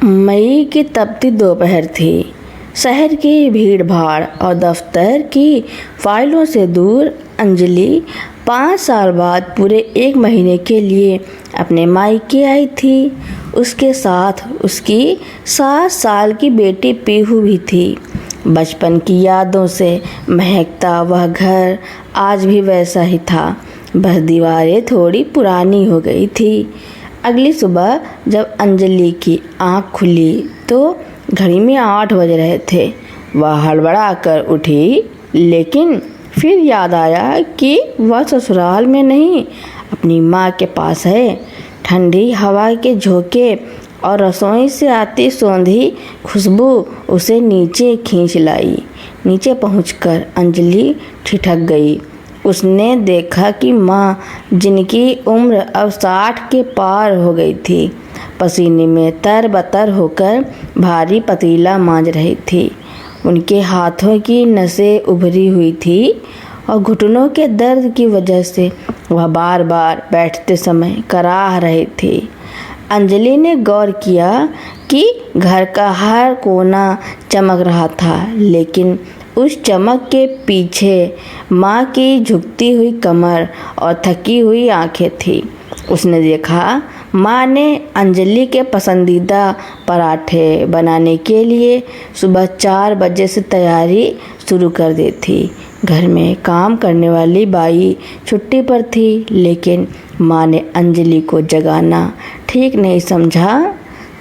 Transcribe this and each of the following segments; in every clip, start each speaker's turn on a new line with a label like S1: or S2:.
S1: मई की तपती दोपहर थी। शहर की भीड़-भाड़ और दफ्तर की फाइलों से दूर अंजलि 5 साल बाद पूरे 1 महीने के लिए अपने मायके आई थी। उसके साथ उसकी 7 साल की बेटी पीहू भी थी। बचपन की यादों से महकता वह घर आज भी वैसा ही था, बस दीवारें थोड़ी पुरानी हो गई थी। अगली सुबह जब अंजलि की आँख खुली तो घड़ी में 8 बज रहे थे। वह हड़बड़ा कर उठी, लेकिन फिर याद आया कि वह ससुराल में नहीं, अपनी माँ के पास है। ठंडी हवा के झोंके और रसोई से आती सौंधी खुशबू उसे नीचे खींच लाई। नीचे पहुंचकर अंजलि ठिठक गई। उसने देखा कि माँ, जिनकी उम्र अब 60 के पार हो गई थी, पसीने में तरबतर होकर भारी पतीला मांज रही थी। उनके हाथों की नसें उभरी हुई थी और घुटनों के दर्द की वजह से वह बार बार बैठते समय कराह रही थी। अंजलि ने गौर किया कि घर का हर कोना चमक रहा था, लेकिन उस चमक के पीछे माँ की झुकती हुई कमर और थकी हुई आंखें थी। उसने देखा माँ ने अंजलि के पसंदीदा पराठे बनाने के लिए सुबह 4 बजे से तैयारी शुरू कर दी थी। घर में काम करने वाली बाई छुट्टी पर थी, लेकिन माँ ने अंजलि को जगाना ठीक नहीं समझा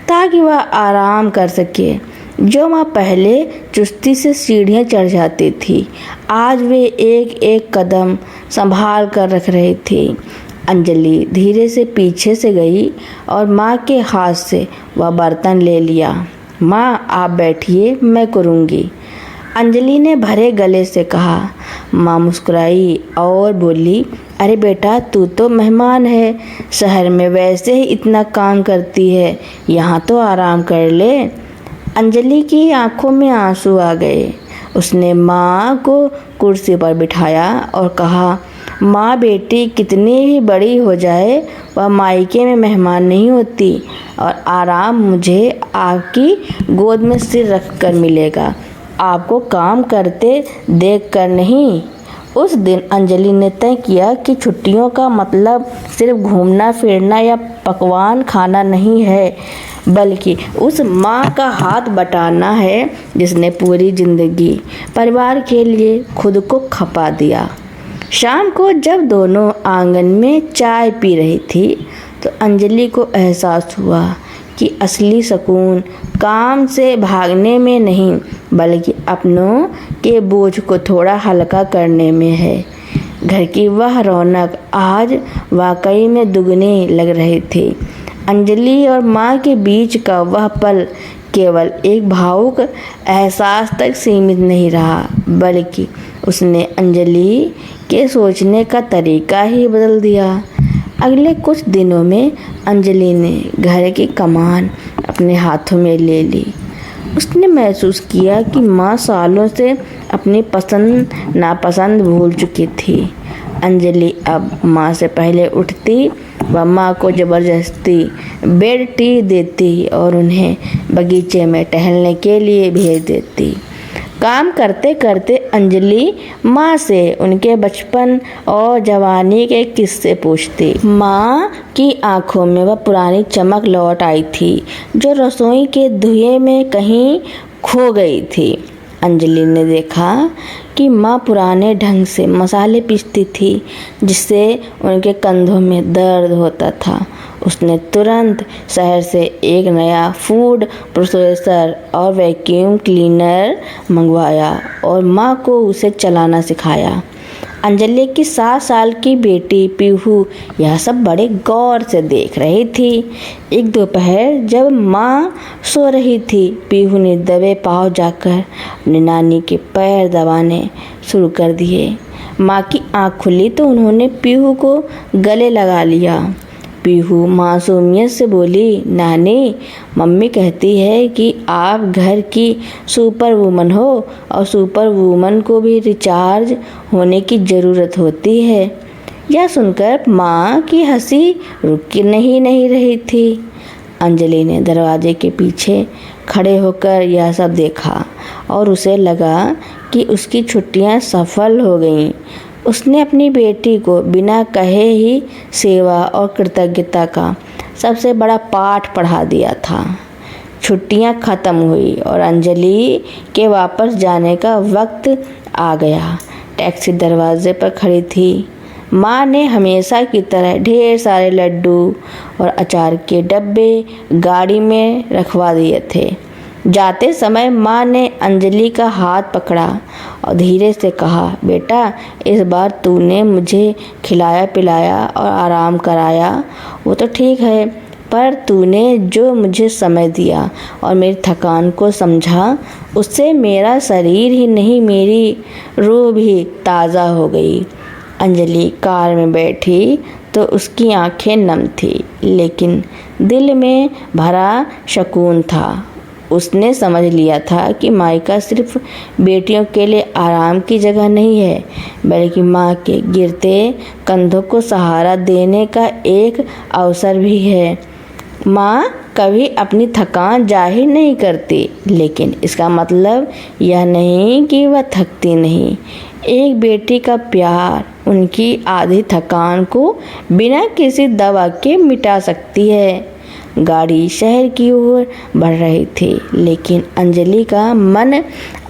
S1: ताकि वह आराम कर सके। जो माँ पहले चुस्ती से सीढ़ियाँ चढ़ जाती थी, आज वे एक एक कदम संभाल कर रख रही थी। अंजलि धीरे से पीछे से गई और माँ के हाथ से वह बर्तन ले लिया। माँ, आप बैठिए, मैं करूँगी, अंजलि ने भरे गले से कहा। माँ मुस्कुराई और बोली, अरे बेटा, तू तो मेहमान है, शहर में वैसे ही इतना काम करती है, यहाँ तो आराम कर ले। अंजलि की आंखों में आंसू आ गए। उसने माँ को कुर्सी पर बिठाया और कहा, माँ, बेटी कितनी भी बड़ी हो जाए, वह मायके में मेहमान नहीं होती, और आराम मुझे आपकी गोद में सिर रख कर मिलेगा, आपको काम करते देख कर नहीं। उस दिन अंजलि ने तय किया कि छुट्टियों का मतलब सिर्फ घूमना फिरना या पकवान खाना नहीं है, बल्कि उस माँ का हाथ बटाना है जिसने पूरी जिंदगी परिवार के लिए खुद को खपा दिया। शाम को जब दोनों आंगन में चाय पी रही थी तो अंजलि को एहसास हुआ कि असली सुकून काम से भागने में नहीं, बल्कि अपनों के बोझ को थोड़ा हल्का करने में है। घर की वह रौनक आज वाकई में दुगनी लग रही थी। अंजलि और माँ के बीच का वह पल केवल एक भावुक एहसास तक सीमित नहीं रहा, बल्कि उसने अंजलि के सोचने का तरीका ही बदल दिया। अगले कुछ दिनों में अंजलि ने घर की कमान अपने हाथों में ले ली। उसने महसूस किया कि माँ सालों से अपनी पसंद नापसंद भूल चुकी थी। अंजलि अब माँ से पहले उठती, वह माँ को ज़बरदस्ती बेड टी देती और उन्हें बगीचे में टहलने के लिए भेज देती। काम करते करते अंजलि माँ से उनके बचपन और जवानी के किस्से पूछती। माँ की आंखों में वह पुरानी चमक लौट आई थी जो रसोई के धुएं में कहीं खो गई थी। अंजलि ने देखा कि माँ पुराने ढंग से मसाले पीसती थी, जिससे उनके कंधों में दर्द होता था। उसने तुरंत शहर से एक नया फूड प्रोसेसर और वैक्यूम क्लीनर मंगवाया और माँ को उसे चलाना सिखाया। अंजलि की 7 साल की बेटी पीहू यह सब बड़े गौर से देख रही थी। एक दोपहर जब माँ सो रही थी, पीहू ने दबे पाँव जाकर अपनी नानी के पैर दबाने शुरू कर दिए। माँ की आँख खुली तो उन्होंने पीहू को गले लगा लिया। पीहू मासूमियत से बोली, नानी, मम्मी कहती है कि आप घर की सुपर वूमन हो और सुपर वूमन को भी रिचार्ज होने की ज़रूरत होती है। यह सुनकर माँ की हंसी रुक नहीं रही थी। अंजलि ने दरवाजे के पीछे खड़े होकर यह सब देखा और उसे लगा कि उसकी छुट्टियां सफल हो गईं। उसने अपनी बेटी को बिना कहे ही सेवा और कृतज्ञता का सबसे बड़ा पाठ पढ़ा दिया था। छुट्टियां खत्म हुई और अंजलि के वापस जाने का वक्त आ गया। टैक्सी दरवाजे पर खड़ी थी। माँ ने हमेशा की तरह ढेर सारे लड्डू और अचार के डब्बे गाड़ी में रखवा दिए थे। जाते समय माँ ने अंजलि का हाथ पकड़ा और धीरे से कहा, बेटा, इस बार तूने मुझे खिलाया पिलाया और आराम कराया वो तो ठीक है, पर तूने जो मुझे समय दिया और मेरी थकान को समझा, उससे मेरा शरीर ही नहीं मेरी रूह भी ताज़ा हो गई। अंजलि कार में बैठी तो उसकी आंखें नम थी, लेकिन दिल में भरा सुकून था। उसने समझ लिया था कि मायका सिर्फ बेटियों के लिए आराम की जगह नहीं है, बल्कि माँ के गिरते कंधों को सहारा देने का एक अवसर भी है। माँ कभी अपनी थकान जाहिर नहीं करती, लेकिन इसका मतलब यह नहीं कि वह थकती नहीं। एक बेटी का प्यार उनकी आधी थकान को बिना किसी दवा के मिटा सकती है। गाड़ी शहर की ओर बढ़ रही थी, लेकिन अंजलि का मन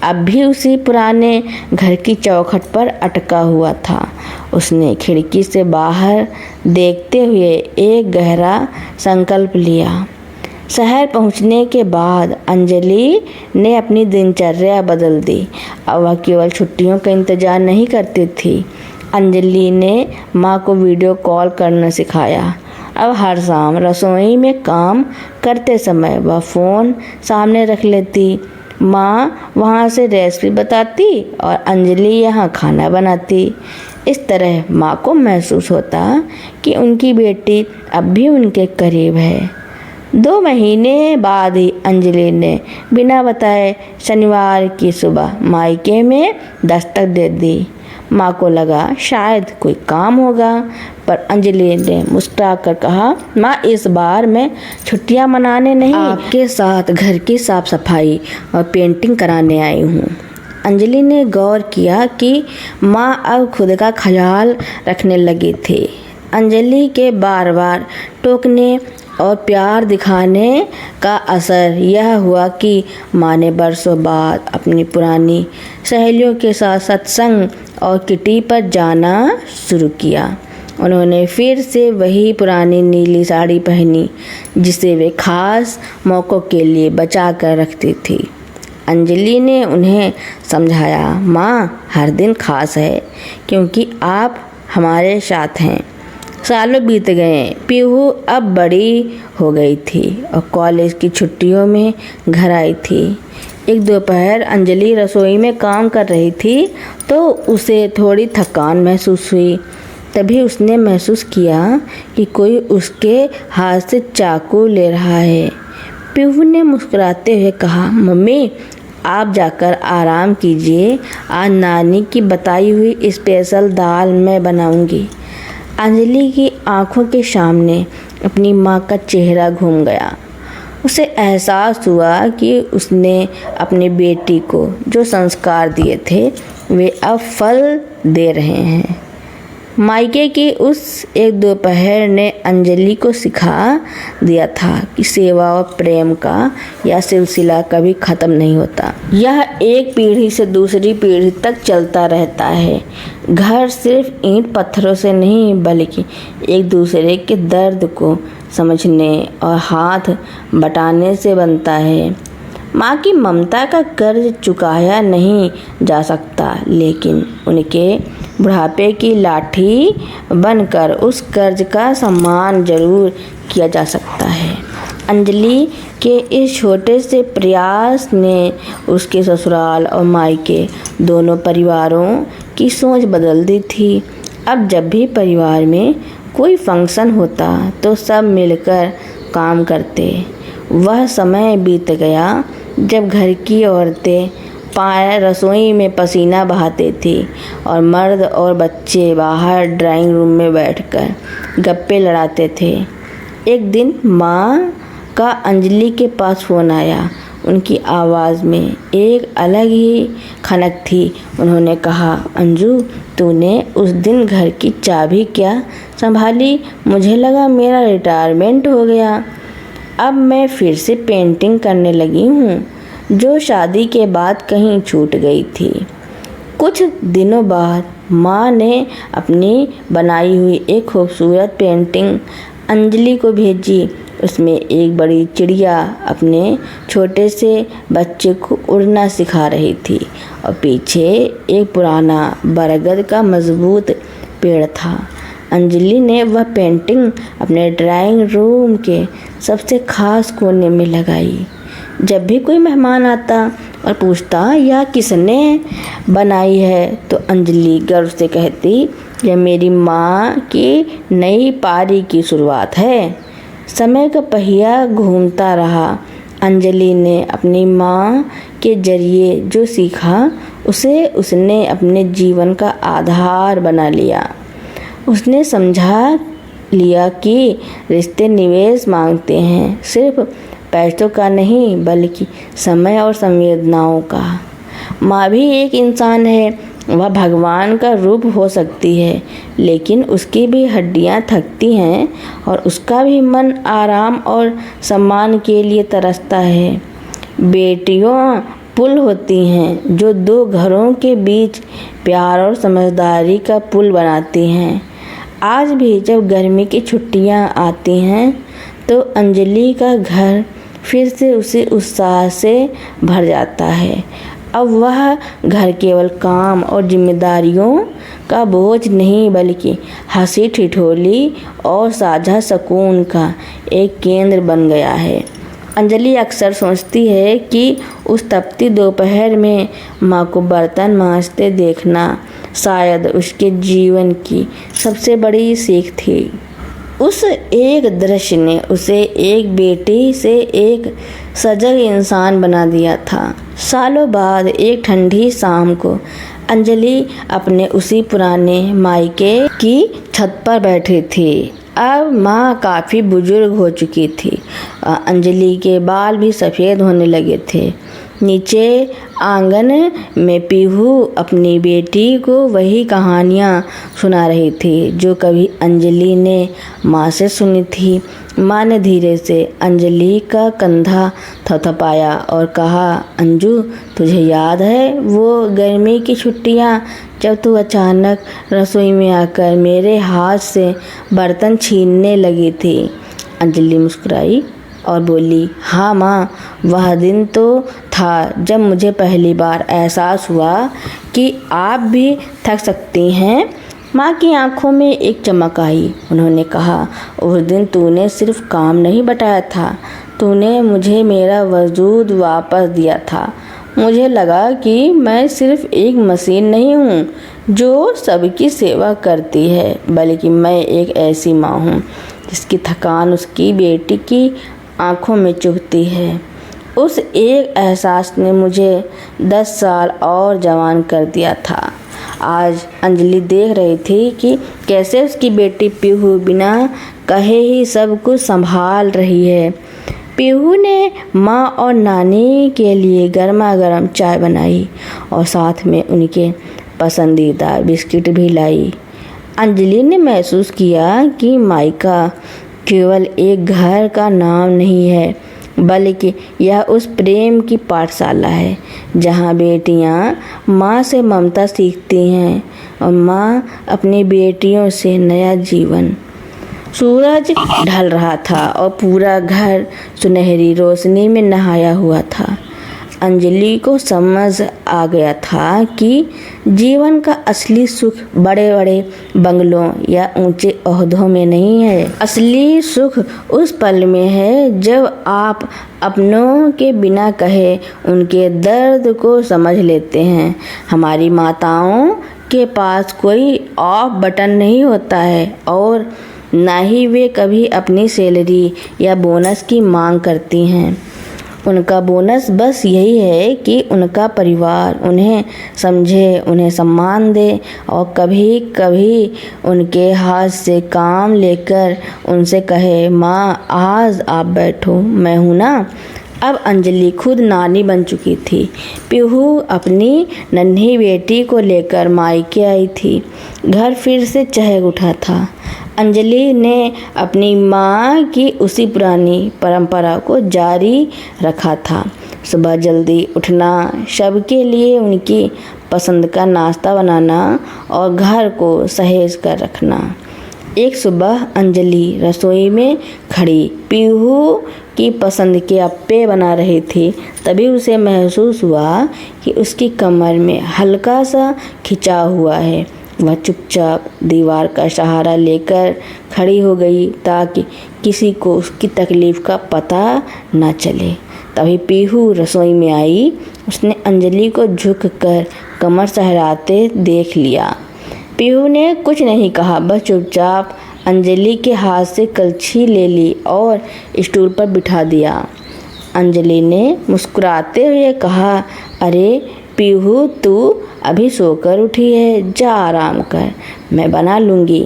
S1: अब भी उसी पुराने घर की चौखट पर अटका हुआ था। उसने खिड़की से बाहर देखते हुए एक गहरा संकल्प लिया। शहर पहुंचने के बाद अंजलि ने अपनी दिनचर्या बदल दी। अब वह केवल छुट्टियों का इंतजार नहीं करती थी। अंजलि ने माँ को वीडियो कॉल करना सिखाया। अब हर शाम रसोई में काम करते समय वह फ़ोन सामने रख लेती। माँ वहाँ से रेसिपी बताती और अंजलि यहाँ खाना बनाती। इस तरह माँ को महसूस होता कि उनकी बेटी अब भी उनके करीब है। 2 महीने बाद ही अंजलि ने बिना बताए शनिवार की सुबह मायके में दस्तक दे दी। माँ को लगा शायद कोई काम होगा, पर अंजलि ने मुस्कुराकर कहा, माँ, इस बार मैं छुट्टियाँ मनाने नहीं, आपके साथ घर की साफ सफाई और पेंटिंग कराने आई हूँ। अंजलि ने गौर किया कि माँ अब खुद का ख्याल रखने लगी थी। अंजलि के बार बार टोकने और प्यार दिखाने का असर यह हुआ कि माँ ने बरसों बाद अपनी पुरानी सहेलियों के साथ सत्संग और किटी पर जाना शुरू किया। उन्होंने फिर से वही पुरानी नीली साड़ी पहनी जिसे वे खास मौक़ों के लिए बचा कर रखती थी। अंजलि ने उन्हें समझाया, माँ, हर दिन खास है क्योंकि आप हमारे साथ हैं। सालों बीत गए। पीहू अब बड़ी हो गई थी और कॉलेज की छुट्टियों में घर आई थी। एक दोपहर अंजलि रसोई में काम कर रही थी तो उसे थोड़ी थकान महसूस हुई। तभी उसने महसूस किया कि कोई उसके हाथ से चाकू ले रहा है। पीहू ने मुस्कुराते हुए कहा, मम्मी, आप जाकर आराम कीजिए, आज नानी की बताई हुई स्पेशल दाल मैं बनाऊंगी। अंजलि की आंखों के सामने अपनी माँ का चेहरा घूम गया। उसे एहसास हुआ कि उसने अपनी बेटी को जो संस्कार दिए थे वे अब फल दे रहे हैं। मायके की उस एक दोपहर ने अंजलि को सिखा दिया था कि सेवा और प्रेम का यह सिलसिला कभी ख़त्म नहीं होता। यह एक पीढ़ी से दूसरी पीढ़ी तक चलता रहता है। घर सिर्फ ईंट पत्थरों से नहीं, बल्कि एक दूसरे के दर्द को समझने और हाथ बटाने से बनता है। माँ की ममता का कर्ज चुकाया नहीं जा सकता, लेकिन उनके बुढ़ापे की लाठी बनकर उस कर्ज का सम्मान जरूर किया जा सकता है। अंजलि के इस छोटे से प्रयास ने उसके ससुराल और मायके दोनों परिवारों की सोच बदल दी थी। अब जब भी परिवार में कोई फंक्शन होता तो सब मिलकर काम करते। वह समय बीत गया जब घर की औरतें रसोई में पसीना बहाते थे और मर्द और बच्चे बाहर ड्राइंग रूम में बैठकर गप्पे लड़ाते थे। एक दिन माँ का अंजलि के पास फ़ोन आया। उनकी आवाज़ में एक अलग ही खनक थी। उन्होंने कहा, अंजू, तूने उस दिन घर की चाबी क्या संभाली? मुझे लगा मेरा रिटायरमेंट हो गया। अब मैं फिर से पेंटिंग करने लगी हूँ, जो शादी के बाद कहीं छूट गई थी। कुछ दिनों बाद माँ ने अपनी बनाई हुई एक खूबसूरत पेंटिंग अंजलि को भेजी। उसमें एक बड़ी चिड़िया अपने छोटे से बच्चे को उड़ना सिखा रही थी और पीछे एक पुराना बरगद का मजबूत पेड़ था। अंजलि ने वह पेंटिंग अपने ड्राइंग रूम के सबसे खास कोने में लगाई। जब भी कोई मेहमान आता और पूछता यह किसने बनाई है, तो अंजलि गर्व से कहती, यह मेरी माँ की नई पारी की शुरुआत है। समय का पहिया घूमता रहा। अंजलि ने अपनी माँ के जरिए जो सीखा उसे उसने अपने जीवन का आधार बना लिया। उसने समझा लिया कि रिश्ते निवेश मांगते हैं, सिर्फ पैसों का नहीं बल्कि समय और संवेदनाओं का। माँ भी एक इंसान है, वह भगवान का रूप हो सकती है, लेकिन उसकी भी हड्डियाँ थकती हैं और उसका भी मन आराम और सम्मान के लिए तरसता है। बेटियों पुल होती हैं जो दो घरों के बीच प्यार और समझदारी का पुल बनाती हैं। आज भी जब गर्मी की छुट्टियां आती हैं तो अंजलि का घर फिर से उसी उत्साह से भर जाता है। अब वह घर केवल काम और जिम्मेदारियों का बोझ नहीं बल्कि हंसी ठिठोली और साझा सुकून का एक केंद्र बन गया है। अंजलि अक्सर सोचती है कि उस तपती दोपहर में माँ को बर्तन मांजते देखना शायद उसके जीवन की सबसे बड़ी सीख थी। उस एक दृश्य ने उसे एक बेटी से एक सजग इंसान बना दिया था। सालों बाद एक ठंडी शाम को अंजलि अपने उसी पुराने मायके की छत पर बैठी थी। अब माँ काफ़ी बुजुर्ग हो चुकी थी। अंजलि के बाल भी सफ़ेद होने लगे थे। नीचे आंगन में पीहू अपनी बेटी को वही कहानियाँ सुना रही थी जो कभी अंजलि ने माँ से सुनी थी। माँ ने धीरे से अंजलि का कंधा थपथपाया और कहा, अंजू, तुझे याद है वो गर्मी की छुट्टियाँ जब तू अचानक रसोई में आकर मेरे हाथ से बर्तन छीनने लगी थी? अंजलि मुस्कुराई और बोली, हाँ माँ, वह दिन तो था जब मुझे पहली बार एहसास हुआ कि आप भी थक सकती हैं। माँ की आंखों में एक चमक आई। उन्होंने कहा, उस दिन तूने सिर्फ काम नहीं बटाया था, तूने मुझे मेरा वजूद वापस दिया था। मुझे लगा कि मैं सिर्फ एक मशीन नहीं हूँ जो सबकी सेवा करती है, बल्कि मैं एक ऐसी माँ हूँ जिसकी थकान उसकी बेटी की आँखों में चुभती है। उस एक एहसास ने मुझे 10 साल और जवान कर दिया था। आज अंजलि देख रही थी कि कैसे उसकी बेटी पीहू बिना कहे ही सब कुछ संभाल रही है। पीहू ने माँ और नानी के लिए गर्मा गर्म चाय बनाई और साथ में उनके पसंदीदा बिस्किट भी लाई। अंजलि ने महसूस किया कि मायका केवल एक घर का नाम नहीं है, बल्कि यह उस प्रेम की पाठशाला है जहाँ बेटियाँ माँ से ममता सीखती हैं और माँ अपनी बेटियों से नया जीवन। सूरज ढल रहा था और पूरा घर सुनहरी रोशनी में नहाया हुआ था। अंजलि को समझ आ गया था कि जीवन का असली सुख बड़े बड़े बंगलों या ऊंचे ओहदों में नहीं है। असली सुख उस पल में है जब आप अपनों के बिना कहे उनके दर्द को समझ लेते हैं। हमारी माताओं के पास कोई ऑफ बटन नहीं होता है और ना ही वे कभी अपनी सैलरी या बोनस की मांग करती हैं। उनका बोनस बस यही है कि उनका परिवार उन्हें समझे, उन्हें सम्मान दे और कभी कभी उनके हाथ से काम लेकर उनसे कहे, माँ आज आप बैठो, मैं हूँ ना। अब अंजलि खुद नानी बन चुकी थी। पीहू अपनी नन्ही बेटी को लेकर मायके आई थी। घर फिर से चहक उठा था। अंजलि ने अपनी माँ की उसी पुरानी परंपरा को जारी रखा था। सुबह जल्दी उठना, सबके लिए उनकी पसंद का नाश्ता बनाना और घर को सहेज कर रखना। एक सुबह अंजलि रसोई में खड़ी पीहू की पसंद के अप्पे बना रही थी। तभी उसे महसूस हुआ कि उसकी कमर में हल्का सा खिंचाव हुआ है। वह चुपचाप दीवार का सहारा लेकर खड़ी हो गई ताकि किसी को उसकी तकलीफ का पता न चले। तभी पीहू रसोई में आई। उसने अंजलि को झुककर कमर सहलाते देख लिया। पीहू ने कुछ नहीं कहा, बस चुपचाप अंजलि के हाथ से कलछी ले ली और स्टूल पर बिठा दिया। अंजलि ने मुस्कुराते हुए कहा, अरे पीहू, तू अभी सोकर उठी है, जा आराम कर, मैं बना लूँगी।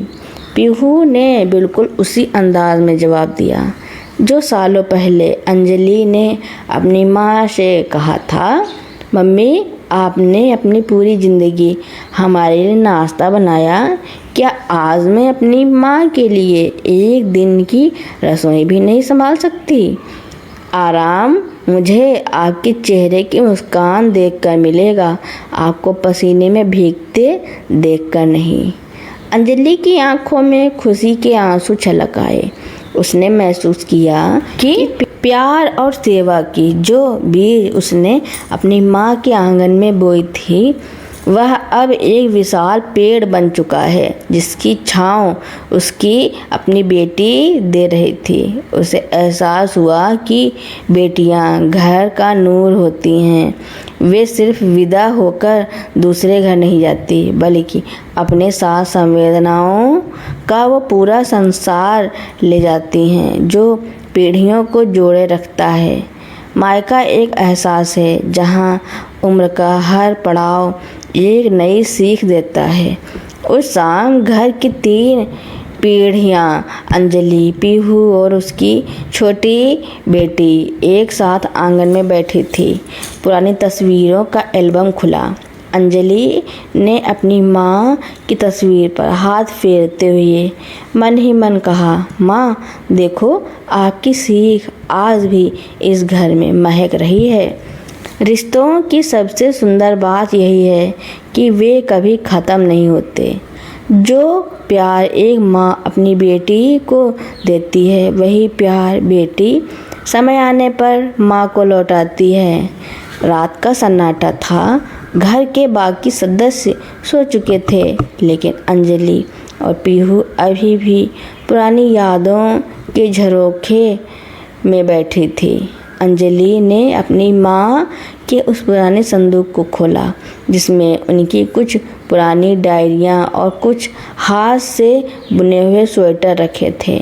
S1: पीहू ने बिल्कुल उसी अंदाज में जवाब दिया जो सालों पहले अंजलि ने अपनी माँ से कहा था। मम्मी, आपने अपनी पूरी ज़िंदगी हमारे लिए नाश्ता बनाया, क्या आज मैं अपनी माँ के लिए एक दिन की रसोई भी नहीं संभाल सकती? आराम मुझे आपके चेहरे की मुस्कान देखकर मिलेगा, आपको पसीने में भीगते देखकर नहीं। अंजलि की आंखों में खुशी के आंसू छलक आए। उसने महसूस किया कि प्यार और सेवा की जो बीज उसने अपनी माँ के आंगन में बोई थी, वह अब एक विशाल पेड़ बन चुका है जिसकी छाँव उसकी अपनी बेटी दे रही थी। उसे एहसास हुआ कि बेटियां घर का नूर होती हैं। वे सिर्फ विदा होकर दूसरे घर नहीं जाती, बल्कि अपने साथ संवेदनाओं का वो पूरा संसार ले जाती हैं जो पीढ़ियों को जोड़े रखता है। मायका एक एहसास है जहाँ उम्र का हर पड़ाव एक नई सीख देता है। उस शाम घर की 3 पीढ़ियाँ, अंजलि, पीहू और उसकी छोटी बेटी एक साथ आंगन में बैठी थी। पुरानी तस्वीरों का एल्बम खुला। अंजलि ने अपनी माँ की तस्वीर पर हाथ फेरते हुए मन ही मन कहा, माँ देखो, आपकी सीख आज भी इस घर में महक रही है। रिश्तों की सबसे सुंदर बात यही है कि वे कभी ख़त्म नहीं होते। जो प्यार एक माँ अपनी बेटी को देती है, वही प्यार बेटी समय आने पर माँ को लौटाती है। रात का सन्नाटा था। घर के बाकी सदस्य सो चुके थे, लेकिन अंजलि और पीहू अभी भी पुरानी यादों के झरोखे में बैठी थी। अंजलि ने अपनी माँ के उस पुराने संदूक को खोला जिसमें उनकी कुछ पुरानी डायरियाँ और कुछ हाथ से बुने हुए स्वेटर रखे थे।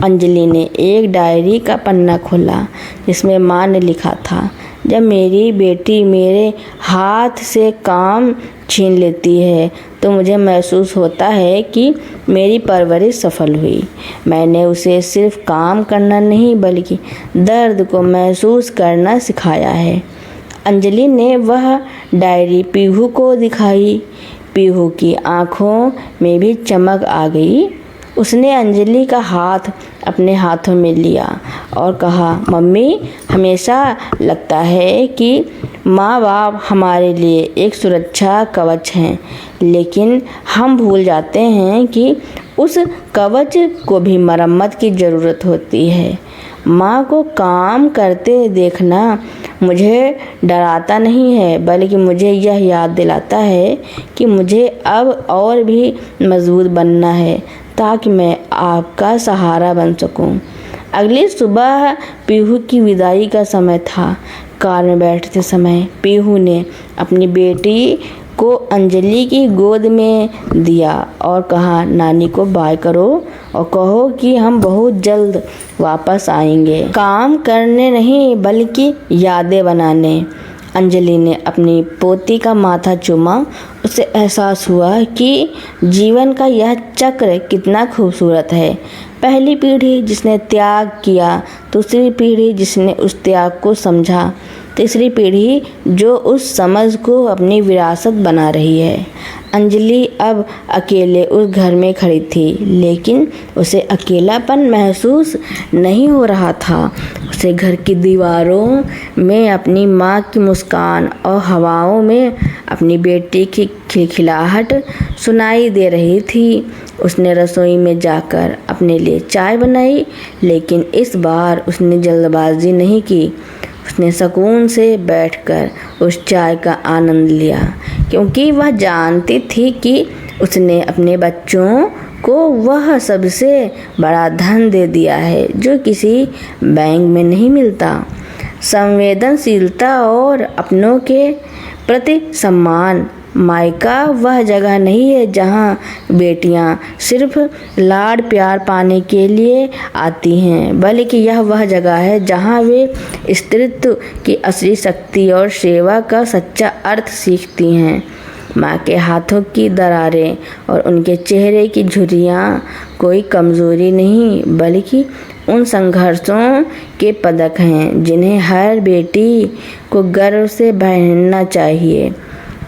S1: अंजलि ने एक डायरी का पन्ना खोला जिसमें माँ ने लिखा था, जब मेरी बेटी मेरे हाथ से काम छीन लेती है तो मुझे महसूस होता है कि मेरी परवरिश सफल हुई। मैंने उसे सिर्फ काम करना नहीं बल्कि दर्द को महसूस करना सिखाया है। अंजलि ने वह डायरी पीहू को दिखाई। पीहू की आंखों में भी चमक आ गई। उसने अंजलि का हाथ अपने हाथों में लिया और कहा, मम्मी, हमेशा लगता है कि माँ बाप हमारे लिए एक सुरक्षा कवच हैं, लेकिन हम भूल जाते हैं कि उस कवच को भी मरम्मत की ज़रूरत होती है। माँ को काम करते देखना मुझे डराता नहीं है, बल्कि मुझे यह याद दिलाता है कि मुझे अब और भी मजबूत बनना है ताकि मैं आपका सहारा बन सकूं। अगली सुबह पीहू की विदाई का समय था। कार में बैठते समय पीहू ने अपनी बेटी को अंजलि की गोद में दिया और कहा, नानी को बाय करो और कहो कि हम बहुत जल्द वापस आएंगे, काम करने नहीं बल्कि यादें बनाने। अंजलि ने अपनी पोती का माथा चूमा। उसे एहसास हुआ कि जीवन का यह चक्र कितना खूबसूरत है। पहली पीढ़ी जिसने त्याग किया, दूसरी पीढ़ी जिसने उस त्याग को समझा, तीसरी पीढ़ी जो उस समझ को अपनी विरासत बना रही है। अंजलि अब अकेले उस घर में खड़ी थी, लेकिन उसे अकेलापन महसूस नहीं हो रहा था। उसे घर की दीवारों में अपनी माँ की मुस्कान और हवाओं में अपनी बेटी की खिलखिलाहट सुनाई दे रही थी। उसने रसोई में जाकर अपने लिए चाय बनाई, लेकिन इस बार उसने जल्दबाजी नहीं की। उसने सुकून से बैठकर उस चाय का आनंद लिया, क्योंकि वह जानती थी कि उसने अपने बच्चों को वह सबसे बड़ा धन दे दिया है जो किसी बैंक में नहीं मिलता। संवेदनशीलता और अपनों के प्रति सम्मान। मायका वह जगह नहीं है जहाँ बेटियाँ सिर्फ लाड प्यार पाने के लिए आती हैं, बल्कि यह वह जगह है जहाँ वे स्त्रीत्व की असली शक्ति और सेवा का सच्चा अर्थ सीखती हैं। माँ के हाथों की दरारें और उनके चेहरे की झुर्रियाँ कोई कमज़ोरी नहीं, बल्कि उन संघर्षों के पदक हैं जिन्हें हर बेटी को गर्व से पहनना चाहिए।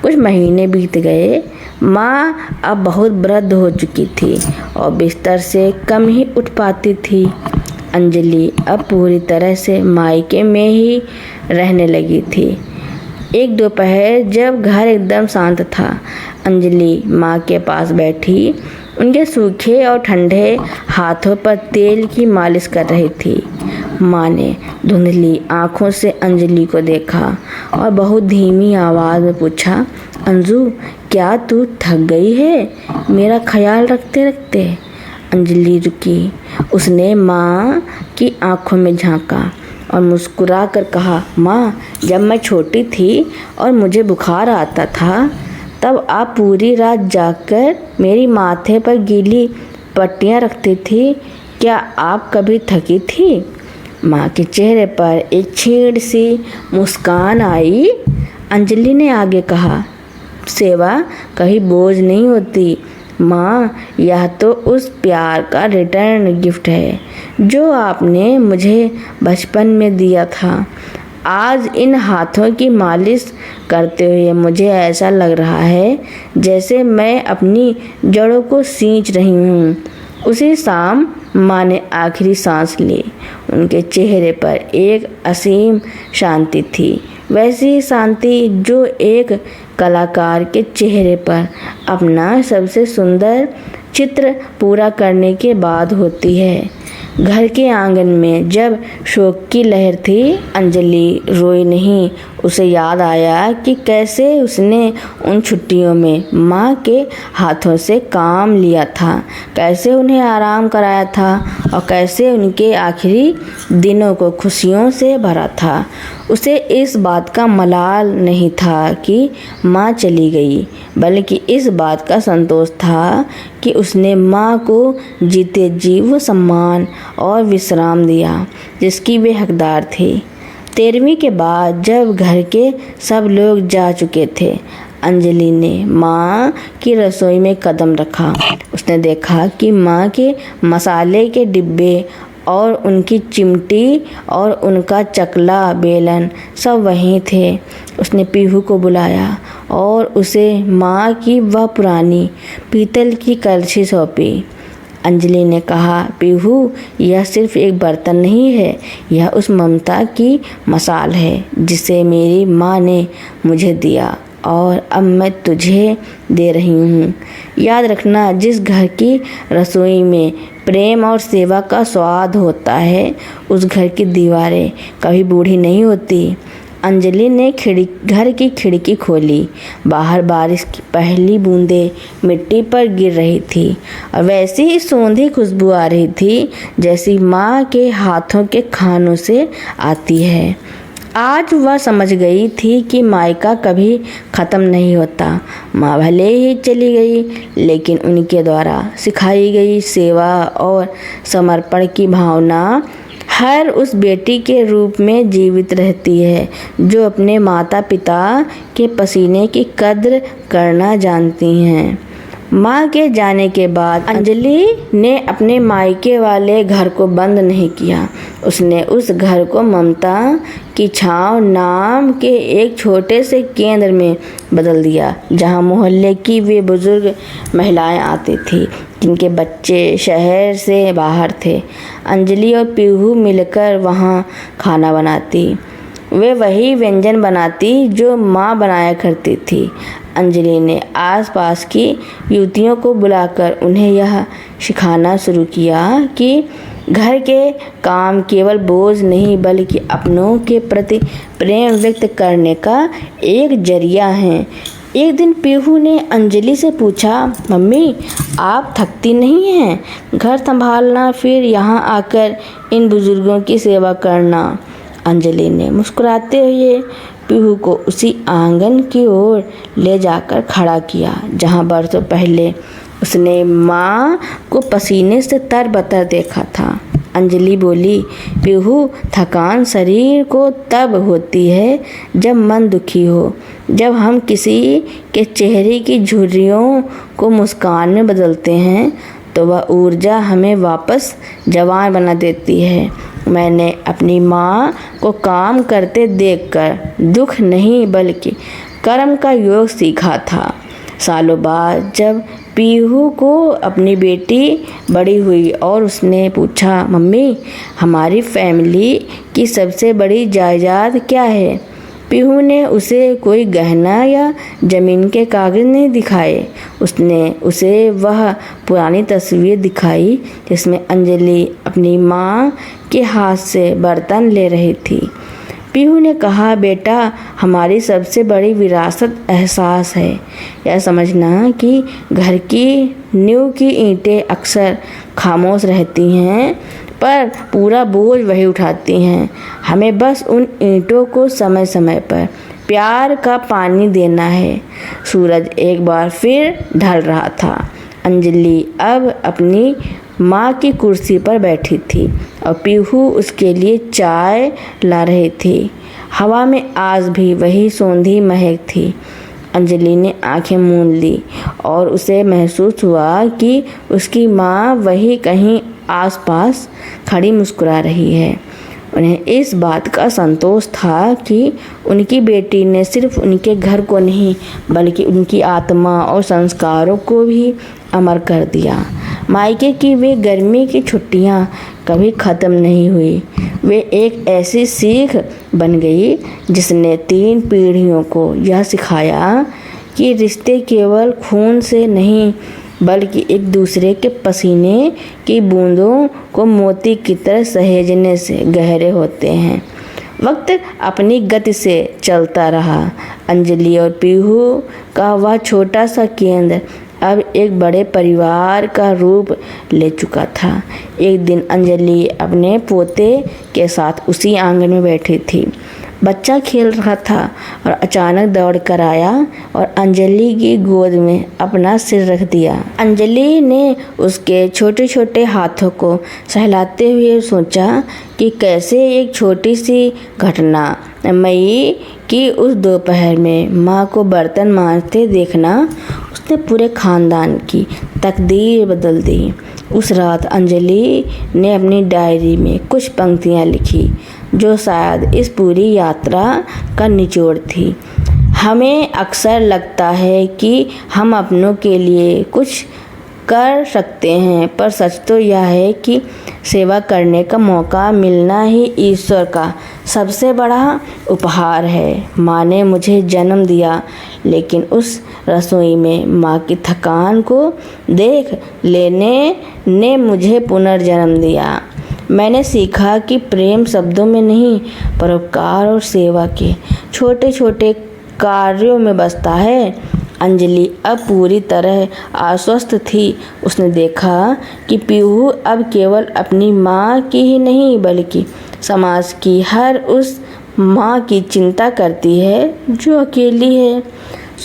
S1: कुछ महीने बीत गए। माँ अब बहुत वृद्ध हो चुकी थी और बिस्तर से कम ही उठ पाती थी। अंजलि अब पूरी तरह से मायके में ही रहने लगी थी। एक दोपहर जब घर एकदम शांत था, अंजलि माँ के पास बैठी उनके सूखे और ठंडे हाथों पर तेल की मालिश कर रही थी। माँ ने धुंधली आँखों से अंजलि को देखा और बहुत धीमी आवाज़ में पूछा, अंजू, क्या तू थक गई है मेरा ख्याल रखते रखते? अंजलि रुकी। उसने माँ की आँखों में झांका और मुस्कुरा कर कहा, माँ, जब मैं छोटी थी और मुझे बुखार आता था तब आप पूरी रात जागकर मेरी माथे पर गीली पट्टियाँ रखती थी। क्या आप कभी थकी थी? माँ के चेहरे पर एक छीड़ सी मुस्कान आई। अंजलि ने आगे कहा, सेवा कभी बोझ नहीं होती माँ, यह तो उस प्यार का रिटर्न गिफ्ट है जो आपने मुझे बचपन में दिया था। आज इन हाथों की मालिश करते हुए मुझे ऐसा लग रहा है जैसे मैं अपनी जड़ों को सींच रही हूँ। उसी शाम माँ ने आखिरी सांस ली। उनके चेहरे पर एक असीम शांति थी, वैसी शांति जो एक कलाकार के चेहरे पर अपना सबसे सुंदर चित्र पूरा करने के बाद होती है। घर के आंगन में जब शोक की लहर थी, अंजलि रोई नहीं। उसे याद आया कि कैसे उसने उन छुट्टियों में माँ के हाथों से काम लिया था, कैसे उन्हें आराम कराया था और कैसे उनके आखिरी दिनों को खुशियों से भरा था। उसे इस बात का मलाल नहीं था कि माँ चली गई, बल्कि इस बात का संतोष था कि उसने माँ को जीते जी वो सम्मान और विश्राम दिया जिसकी वे हकदार थी। 13वीं के बाद जब घर के सब लोग जा चुके थे, अंजलि ने माँ की रसोई में कदम रखा। उसने देखा कि माँ के मसाले के डिब्बे और उनकी चिमटी और उनका चकला बेलन सब वहीं थे। उसने पीहू को बुलाया और उसे माँ की वह पुरानी पीतल की कलछी सौंपी। अंजलि ने कहा, पीहू, यह सिर्फ एक बर्तन नहीं है, यह उस ममता की मसाल है जिसे मेरी माँ ने मुझे दिया और अब मैं तुझे दे रही हूँ। याद रखना, जिस घर की रसोई में प्रेम और सेवा का स्वाद होता है, उस घर की दीवारें कभी बूढ़ी नहीं होती। अंजलि ने घर की खिड़की खोली। बाहर बारिश की पहली बूंदें मिट्टी पर गिर रही थी और वैसी ही सौंधी खुशबू आ रही थी जैसी माँ के हाथों के खानों से आती है। आज वह समझ गई थी कि मायका कभी ख़त्म नहीं होता। माँ भले ही चली गई, लेकिन उनके द्वारा सिखाई गई सेवा और समर्पण की भावना हर उस बेटी के रूप में जीवित रहती है जो अपने माता पिता के पसीने की कद्र करना जानती हैं। माँ के जाने के बाद अंजलि ने अपने मायके वाले घर को बंद नहीं किया। उसने उस घर को ममता की छाँव नाम के एक छोटे से केंद्र में बदल दिया, जहाँ मोहल्ले की वे बुजुर्ग महिलाएं आती थी जिनके बच्चे शहर से बाहर थे। अंजलि और पीहू मिलकर वहाँ खाना बनाती। वे वही व्यंजन बनाती जो माँ बनाया करती थी। अंजलि ने आसपास की युवतियों को बुलाकर उन्हें यह सिखाना शुरू किया कि घर के काम केवल बोझ नहीं बल्कि अपनों के प्रति प्रेम व्यक्त करने का एक जरिया है। एक दिन पीहू ने अंजलि से पूछा, मम्मी आप थकती नहीं हैं? घर संभालना फिर यहाँ आकर इन बुजुर्गों की सेवा करना। अंजलि ने मुस्कुराते हुए पीहू को उसी आंगन की ओर ले जाकर खड़ा किया जहाँ बरसों पहले उसने माँ को पसीने से तरबतर देखा था। अंजलि बोली, पीहू थकान शरीर को तब होती है जब मन दुखी हो। जब हम किसी के चेहरे की झुर्रियों को मुस्कान में बदलते हैं तो वह ऊर्जा हमें वापस जवान बना देती है। मैंने अपनी माँ को काम करते देखकर दुख नहीं बल्कि कर्म का योग सीखा था। सालों बाद जब पीहू को अपनी बेटी बड़ी हुई और उसने पूछा, मम्मी हमारी फैमिली की सबसे बड़ी जायदाद क्या है? पीहू ने उसे कोई गहना या ज़मीन के कागज़ नहीं दिखाए। उसने उसे वह पुरानी तस्वीर दिखाई जिसमें अंजलि अपनी माँ के हाथ से बर्तन ले रही थी। पीहू ने कहा, बेटा हमारी सबसे बड़ी विरासत एहसास है। यह समझना कि घर की नींव की ईंटें अक्सर खामोश रहती हैं पर पूरा बोझ वही उठाती हैं। हमें बस उन ईंटों को समय समय पर प्यार का पानी देना है। सूरज एक बार फिर ढल रहा था। अंजलि अब अपनी माँ की कुर्सी पर बैठी थी और पीहू उसके लिए चाय ला रही थी। हवा में आज भी वही सौंधी महक थी। अंजलि ने आंखें मूंद ली और उसे महसूस हुआ कि उसकी माँ वही कहीं आसपास खड़ी मुस्कुरा रही है। उन्हें इस बात का संतोष था कि उनकी बेटी ने सिर्फ उनके घर को नहीं बल्कि उनकी आत्मा और संस्कारों को भी अमर कर दिया। मायके की वे गर्मी की छुट्टियां कभी ख़त्म नहीं हुई। वे एक ऐसी सीख बन गई जिसने 3 पीढ़ियों को यह सिखाया कि रिश्ते केवल खून से नहीं बल्कि एक दूसरे के पसीने की बूंदों को मोती की तरह सहेजने से गहरे होते हैं। वक्त अपनी गति से चलता रहा। अंजलि और पीहू का वह छोटा सा केंद्र अब एक बड़े परिवार का रूप ले चुका था। एक दिन अंजलि अपने पोते के साथ उसी आंगन में बैठी थी। बच्चा खेल रहा था और अचानक दौड़ कर आया और अंजलि की गोद में अपना सिर रख दिया। अंजलि ने उसके छोटे छोटे हाथों को सहलाते हुए सोचा कि कैसे एक छोटी सी घटना, मई की उस दोपहर में माँ को बर्तन मांजते देखना, उसने पूरे खानदान की तकदीर बदल दी। उस रात अंजलि ने अपनी डायरी में कुछ पंक्तियाँ लिखी जो शायद इस पूरी यात्रा का निचोड़ थी। हमें अक्सर लगता है कि हम अपनों के लिए कुछ कर सकते हैं, पर सच तो यह है कि सेवा करने का मौका मिलना ही ईश्वर का सबसे बड़ा उपहार है। माँ ने मुझे जन्म दिया, लेकिन उस रसोई में माँ की थकान को देख लेने ने मुझे पुनर्जन्म दिया। मैंने सीखा कि प्रेम शब्दों में नहीं, परोपकार और सेवा के छोटे छोटे कार्यों में बसता है। अंजलि अब पूरी तरह आश्वस्त थी। उसने देखा कि पीहू अब केवल अपनी माँ की ही नहीं बल्कि समाज की हर उस माँ की चिंता करती है जो अकेली है।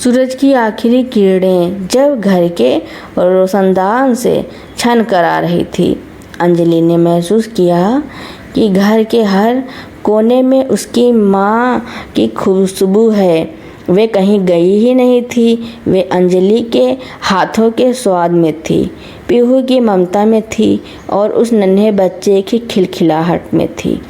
S1: सूरज की आखिरी किरणें जब घर के रोशनदान से छन कर आ रही थी, अंजलि ने महसूस किया कि घर के हर कोने में उसकी माँ की खुशबू है। वे कहीं गई ही नहीं थी, वे अंजलि के हाथों के स्वाद में थी, पीहू की ममता में थी और उस नन्हे बच्चे की खिलखिलाहट में थी।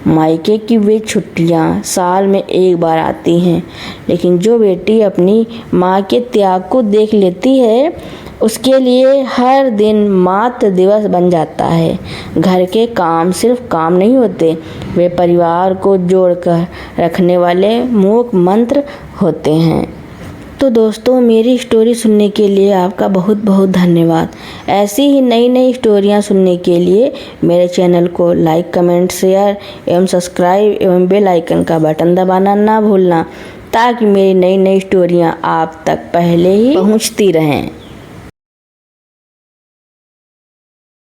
S1: मायके की वे छुट्टियां साल में एक बार आती हैं, लेकिन जो बेटी अपनी माँ के त्याग को देख लेती है, उसके लिए हर दिन मातृ दिवस बन जाता है। घर के काम सिर्फ काम नहीं होते, वे परिवार को जोड़कर रखने वाले मूक मंत्र होते हैं। तो दोस्तों, मेरी स्टोरी सुनने के लिए आपका बहुत बहुत धन्यवाद। ऐसी ही नई नई स्टोरियां सुनने के लिए मेरे चैनल को लाइक, कमेंट, शेयर एवं सब्सक्राइब एवं बेल आइकन का बटन दबाना ना भूलना, ताकि मेरी नई नई स्टोरियां आप तक पहले ही पहुंचती रहें।